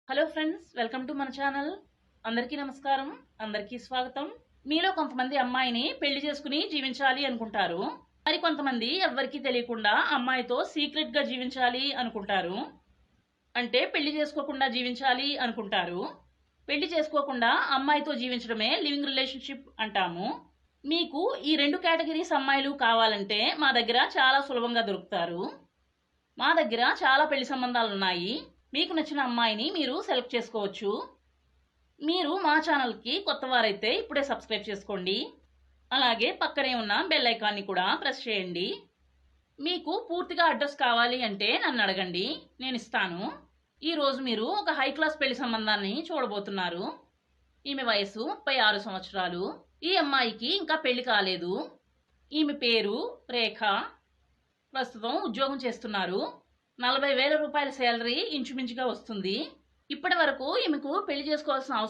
Hello friends, welcome to మన channel. అందరికీ నమస్కారం, అందరికీ స్వాగతం. మీలో కొంతమంది అమ్మాయిని పెళ్లి చేసుకుని జీవించాలి అనుకుంటారు. మరి కొంతమంది ఎవ్వరికీ తెలియకుండా అమ్మాయితో సీక్రెట్ గా జీవించాలి అనుకుంటారు. అంటే పెళ్లి చేసుకోకుండా జీవించాలి అనుకుంటారు. పెళ్లి చేసుకోకుండా అమ్మాయితో జీవించడమే లివింగ్ రిలేషన్షిప్ అంటాము. మీకు ఈ రెండు కేటగిరీస్ అమ్మాయిలు కావాలంటే మా దగ్గర చాలా సులభంగా దొరుకుతారు. మా దగ్గర చాలా పెళ్లి సంబంధాలు ఉన్నాయి. మీకు నచ్చిన అమ్మాయిని మీరు సెలెక్ట్ చేసుకోవచ్చు. మీరు మా ఛానల్కి కొత్త వారైతే ఇప్పుడే సబ్స్క్రైబ్ చేసుకోండి. అలాగే పక్కనే ఉన్న బెల్ ఐకాన్ని కూడా ప్రెస్ చేయండి. మీకు పూర్తిగా అడ్రస్ కావాలి అంటే నన్ను అడగండి, నేను ఇస్తాను. ఈరోజు మీరు ఒక హై క్లాస్ పెళ్లి సంబంధాన్ని చూడబోతున్నారు. ఈమె వయసు 36 సంవత్సరాలు. ఈ అమ్మాయికి ఇంకా పెళ్లి కాలేదు. ఈమె పేరు రేఖ. ప్రస్తుతం ఉద్యోగం చేస్తున్నారు. 40,000 రూపాయల శాలరీ ఇంచుమించుగా వస్తుంది. ఇప్పటి వరకు ఈమెకు పెళ్లి చేసుకోవాల్సిన అవసరం